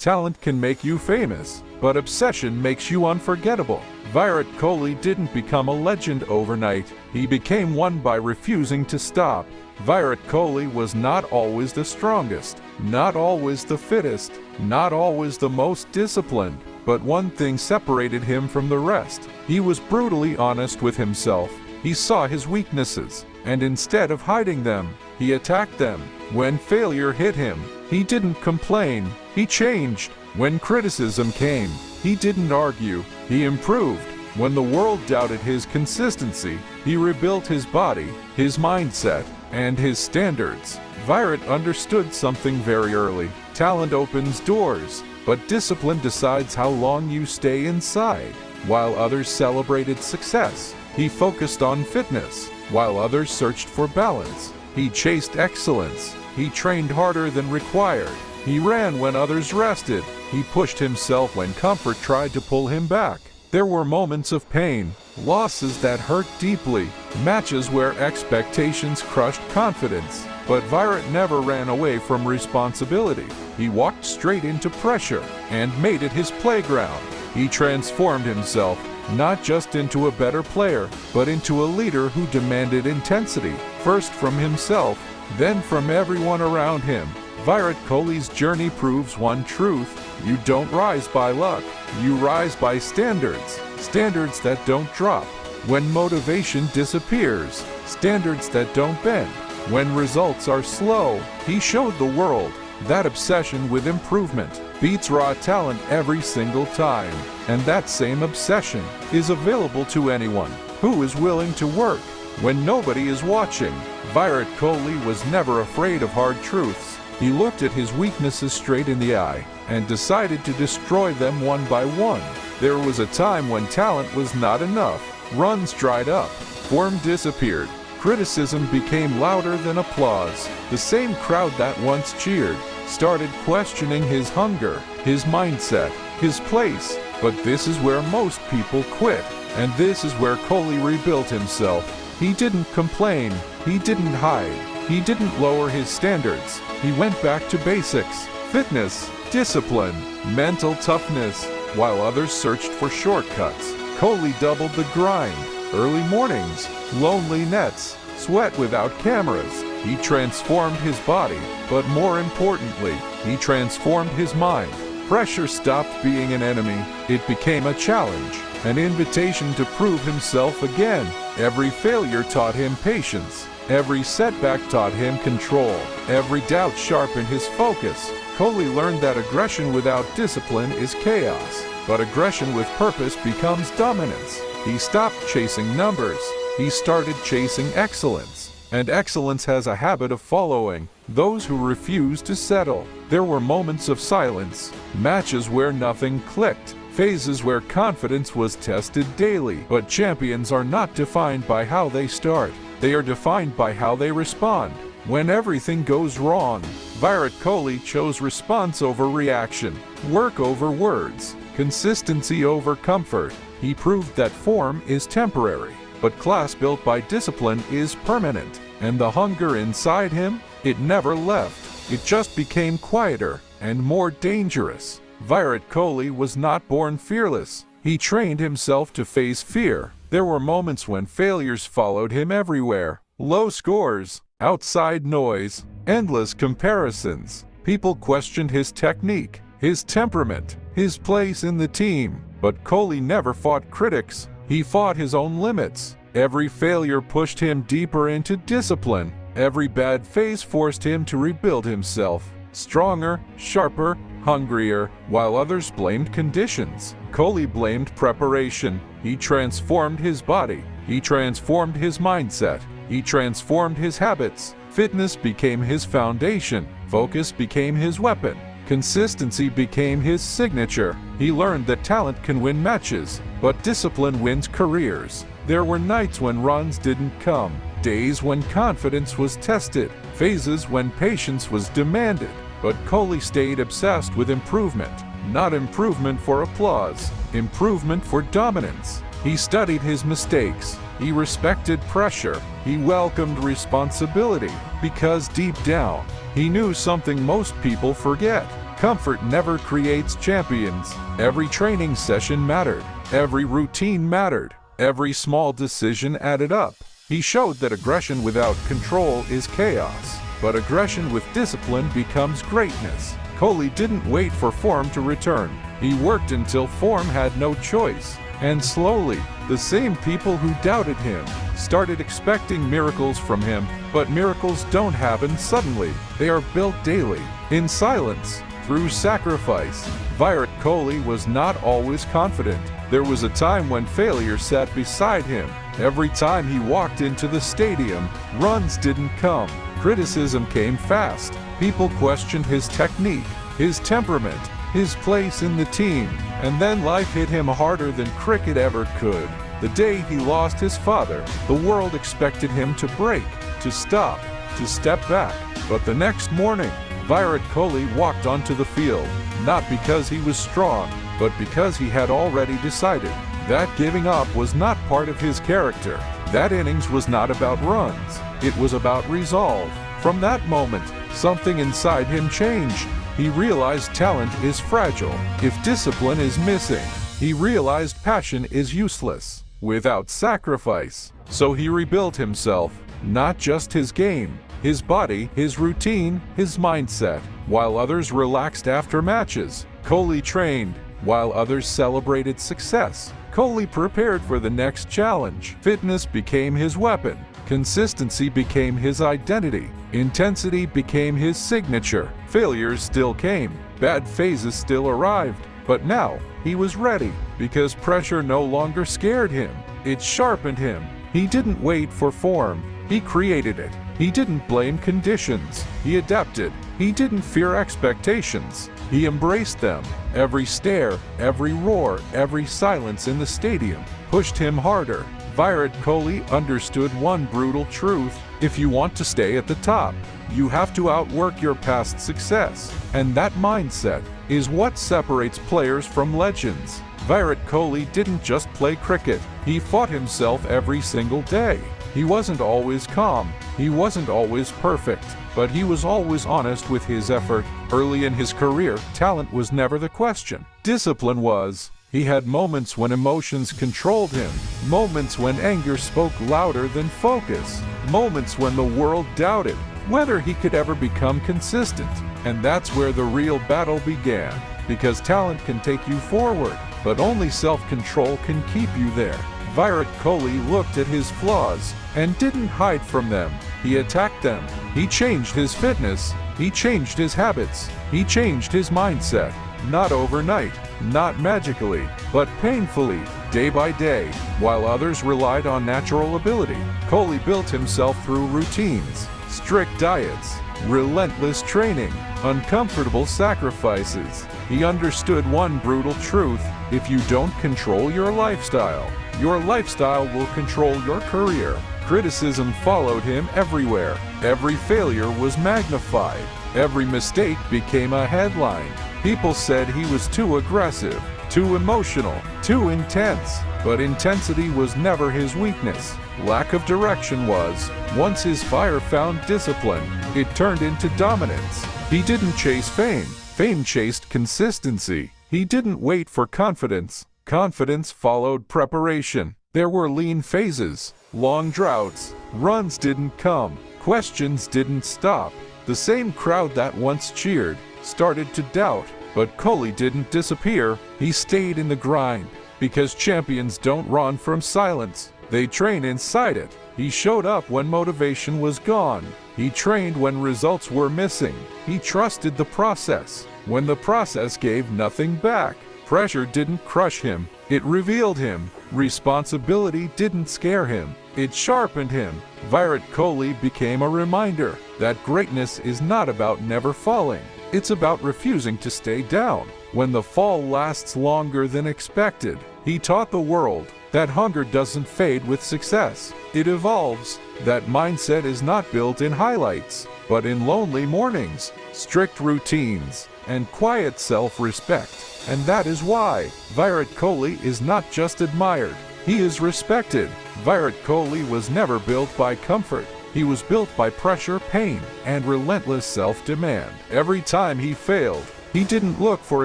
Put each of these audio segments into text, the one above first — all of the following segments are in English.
Talent can make you famous, but obsession makes you unforgettable. Virat Kohli didn't become a legend overnight. He became one by refusing to stop. Virat Kohli was not always the strongest, not always the fittest, not always the most disciplined, but one thing separated him from the rest. He was brutally honest with himself. He saw his weaknesses, and instead of hiding them, he attacked them. When failure hit him, he didn't complain, he changed. When criticism came, he didn't argue, he improved. When the world doubted his consistency, he rebuilt his body, his mindset, and his standards. Virat understood something very early. Talent opens doors, but discipline decides how long you stay inside. While others celebrated success, he focused on fitness. While others searched for balance, he chased excellence. He trained harder than required. He ran when others rested. He pushed himself when comfort tried to pull him back. There were moments of pain, losses that hurt deeply, matches where expectations crushed confidence. But Virat never ran away from responsibility. He walked straight into pressure and made it his playground. He transformed himself, not just into a better player, but into a leader who demanded intensity, first from himself, then from everyone around him. Virat Kohli's journey proves one truth: you don't rise by luck, you rise by standards. Standards that don't drop when motivation disappears, standards that don't bend when results are slow. He showed the world that obsession with improvement beats raw talent every single time, and that same obsession is available to anyone who is willing to work when nobody is watching. Virat Kohli was never afraid of hard truths. He looked at his weaknesses straight in the eye and decided to destroy them one by one. There was a time when talent was not enough. Runs dried up, form disappeared, criticism became louder than applause. The same crowd that once cheered started questioning his hunger, his mindset, his place. But this is where most people quit, and this is where Kohli rebuilt himself. He didn't complain, he didn't hide, he didn't lower his standards. He went back to basics: fitness, discipline, mental toughness. While others searched for shortcuts, Kohli doubled the grind. Early mornings, lonely nets, sweat without cameras. He transformed his body, but more importantly, he transformed his mind. Pressure stopped being an enemy. It became a challenge, an invitation to prove himself again. Every failure taught him patience. Every setback taught him control. Every doubt sharpened his focus. Kohli learned that aggression without discipline is chaos, but aggression with purpose becomes dominance. He stopped chasing numbers. He started chasing excellence. And excellence has a habit of following those who refuse to settle. There were moments of silence, matches where nothing clicked, phases where confidence was tested daily. But champions are not defined by how they start. They are defined by how they respond. When everything goes wrong, Virat Kohli chose response over reaction, work over words, consistency over comfort. He proved that form is temporary, but class built by discipline is permanent. And the hunger inside him, it never left. It just became quieter and more dangerous. Virat Kohli was not born fearless. He trained himself to face fear. There were moments when failures followed him everywhere. Low scores, outside noise, endless comparisons. People questioned his technique, his temperament, his place in the team. But Kohli never fought critics. He fought his own limits. Every failure pushed him deeper into discipline. Every bad phase forced him to rebuild himself. Stronger, sharper, hungrier. While others blamed conditions, Kohli blamed preparation. He transformed his body. He transformed his mindset. He transformed his habits. Fitness became his foundation. Focus became his weapon. Consistency became his signature. He learned that talent can win matches, but discipline wins careers. There were nights when runs didn't come, days when confidence was tested, phases when patience was demanded. But Kohli stayed obsessed with improvement. Not improvement for applause, improvement for dominance. He studied his mistakes. He respected pressure. He welcomed responsibility, because deep down, he knew something most people forget. comfort never creates champions. Every training session mattered. Every routine mattered. Every small decision added up. He showed that aggression without control is chaos, but aggression with discipline becomes greatness. Kohli didn't wait for form to return. He worked until form had no choice. And slowly, the same people who doubted him started expecting miracles from him. But miracles don't happen suddenly. They are built daily, in silence, through sacrifice. Virat Kohli was not always confident. There was a time when failure sat beside him. Every time he walked into the stadium, runs didn't come. Criticism came fast. People questioned his technique, his temperament, his place in the team. And then life hit him harder than cricket ever could. The day he lost his father, the world expected him to break, to stop, to step back. But the next morning, Virat Kohli walked onto the field, not because he was strong, but because he had already decided that giving up was not part of his character. That innings was not about runs, it was about resolve. From that moment, something inside him changed. He realized talent is fragile if discipline is missing. He realized passion is useless without sacrifice. So he rebuilt himself, not just his game, his body, his routine, his mindset. While others relaxed after matches, Kohli trained. While others celebrated success, Kohli prepared for the next challenge. Fitness became his weapon. Consistency became his identity. Intensity became his signature. Failures still came. Bad phases still arrived. But now, he was ready, because pressure no longer scared him. It sharpened him. He didn't wait for form. He created it. He didn't blame conditions. He adapted. He didn't fear expectations. He embraced them. Every stare, every roar, every silence in the stadium pushed him harder. Virat Kohli understood one brutal truth. If you want to stay at the top, you have to outwork your past success. And that mindset is what separates players from legends. Virat Kohli didn't just play cricket. He fought himself every single day. He wasn't always calm. He wasn't always perfect. But he was always honest with his effort. Early in his career, talent was never the question. Discipline was. He had moments when emotions controlled him, moments when anger spoke louder than focus, moments when the world doubted whether he could ever become consistent. And that's where the real battle began, because talent can take you forward, but only self-control can keep you there. Virat Kohli looked at his flaws and didn't hide from them. He attacked them. He changed his fitness. He changed his habits. He changed his mindset. Not overnight, not magically, but painfully, day by day. While others relied on natural ability, Kohli built himself through routines, strict diets, relentless training, uncomfortable sacrifices. He understood one brutal truth: if you don't control your lifestyle will control your career. Criticism followed him everywhere. Every failure was magnified. Every mistake became a headline. People said he was too aggressive, too emotional, too intense. But intensity was never his weakness. Lack of direction was. Once his fire found discipline, it turned into dominance. He didn't chase fame. Fame chased consistency. He didn't wait for confidence. Confidence followed preparation. There were lean phases, long droughts. Runs didn't come. Questions didn't stop. The same crowd that once cheered started to doubt. But Kohli didn't disappear. He stayed in the grind. Because champions don't run from silence. They train inside it. He showed up when motivation was gone. He trained when results were missing. He trusted the process when the process gave nothing back. Pressure didn't crush him. It revealed him. Responsibility didn't scare him. It sharpened him. Virat Kohli became a reminder that greatness is not about never falling. It's about refusing to stay down when the fall lasts longer than expected. He taught the world that hunger doesn't fade with success. It evolves. That mindset is not built in highlights, but in lonely mornings, strict routines, and quiet self-respect. And that is why Virat Kohli is not just admired, he is respected. Virat Kohli was never built by comfort. He was built by pressure, pain, and relentless self-demand. Every time he failed, He didn't look for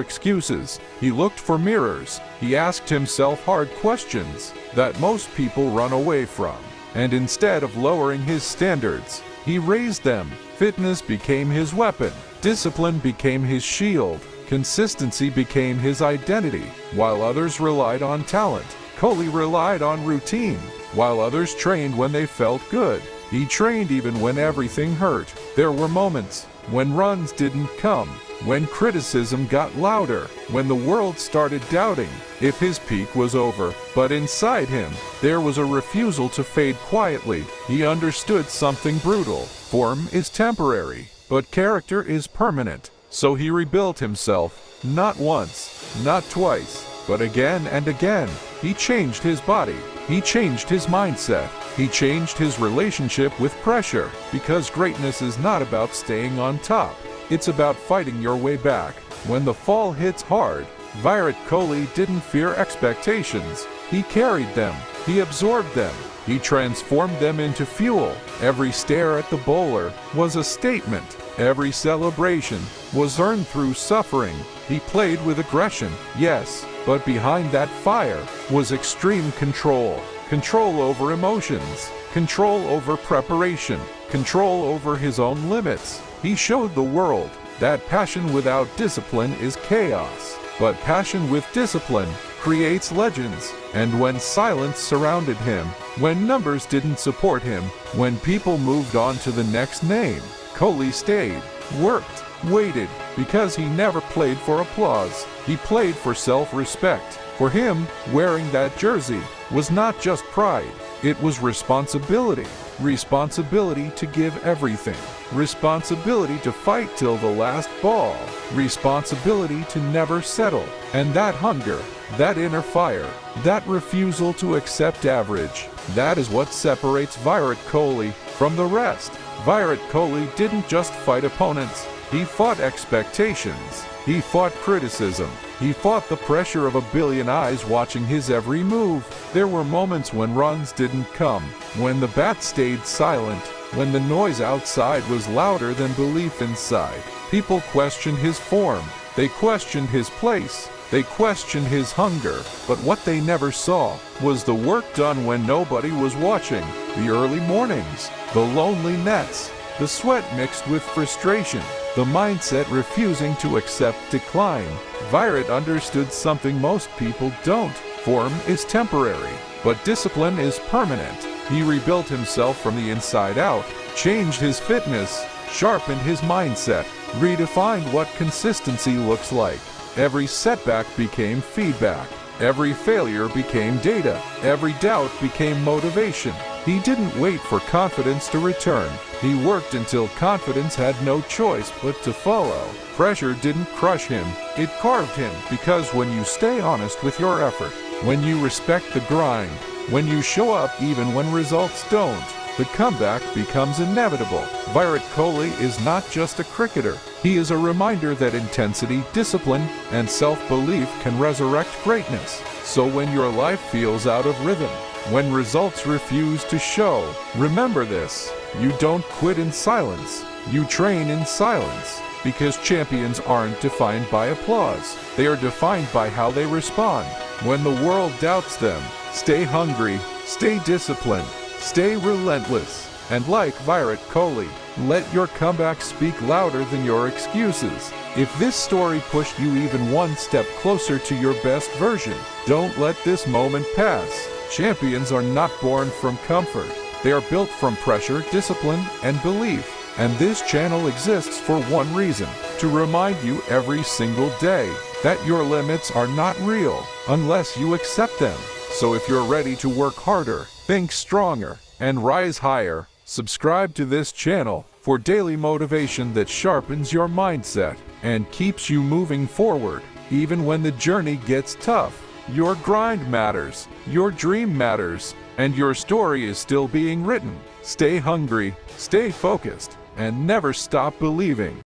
excuses. He looked for mirrors. He asked himself hard questions that most people run away from. And instead of lowering his standards, he raised them. Fitness became his weapon. Discipline became his shield. Consistency became his identity. While others relied on talent, Kohli relied on routine. While others trained when they felt good, he trained even when everything hurt. There were moments when runs didn't come, when criticism got louder, when the world started doubting if his peak was over. But inside him, there was a refusal to fade quietly. He understood something brutal. Form is temporary, but character is permanent. So he rebuilt himself, not once, not twice, but again and again. He changed his body. He changed his mindset. He changed his relationship with pressure, because greatness is not about staying on top. It's about fighting your way back. When the fall hits hard, Virat Kohli didn't fear expectations. He carried them. He absorbed them. He transformed them into fuel. Every stare at the bowler was a statement. Every celebration was earned through suffering. He played with aggression, yes, but behind that fire was extreme control. Control over emotions, control over preparation, control over his own limits. He showed the world that passion without discipline is chaos, but passion with discipline creates legends. And when silence surrounded him, when numbers didn't support him, when people moved on to the next name, Kohli stayed, worked, waited, because he never played for applause. He played for self-respect. For him, wearing that jersey was not just pride, it was responsibility. Responsibility to give everything. Responsibility to fight till the last ball. Responsibility to never settle. And that hunger, that inner fire, that refusal to accept average, that is what separates Virat Kohli from the rest. Virat Kohli didn't just fight opponents. He fought expectations. He fought criticism. He fought the pressure of a billion eyes watching his every move. There were moments when runs didn't come, when the bat stayed silent, when the noise outside was louder than belief inside. People questioned his form. They questioned his place. They questioned his hunger. But what they never saw was the work done when nobody was watching. The early mornings, the lonely nets, the sweat mixed with frustration, the mindset refusing to accept decline. Virat understood something most people don't. Form is temporary, but discipline is permanent. He rebuilt himself from the inside out, changed his fitness, sharpened his mindset, redefined what consistency looks like. Every setback became feedback. Every failure became data. Every doubt became motivation. He didn't wait for confidence to return. He worked until confidence had no choice but to follow. Pressure didn't crush him, it carved him, because when you stay honest with your effort, when you respect the grind, when you show up even when results don't, the comeback becomes inevitable. Virat Kohli is not just a cricketer. He is a reminder that intensity, discipline, and self-belief can resurrect greatness. So when your life feels out of rhythm, when results refuse to show, remember this: you don't quit in silence, you train in silence. Because champions aren't defined by applause, they are defined by how they respond. When the world doubts them, stay hungry, stay disciplined, stay relentless, and like Virat Kohli, let your comeback speak louder than your excuses. If this story pushed you even one step closer to your best version, don't let this moment pass. Champions are not born from comfort. They are built from pressure, discipline, and belief. And this channel exists for one reason: to remind you every single day that your limits are not real unless you accept them. So if you're ready to work harder, think stronger, and rise higher, subscribe to this channel for daily motivation that sharpens your mindset and keeps you moving forward. Even when the journey gets tough, your grind matters, your dream matters, and your story is still being written. Stay hungry, stay focused, and never stop believing.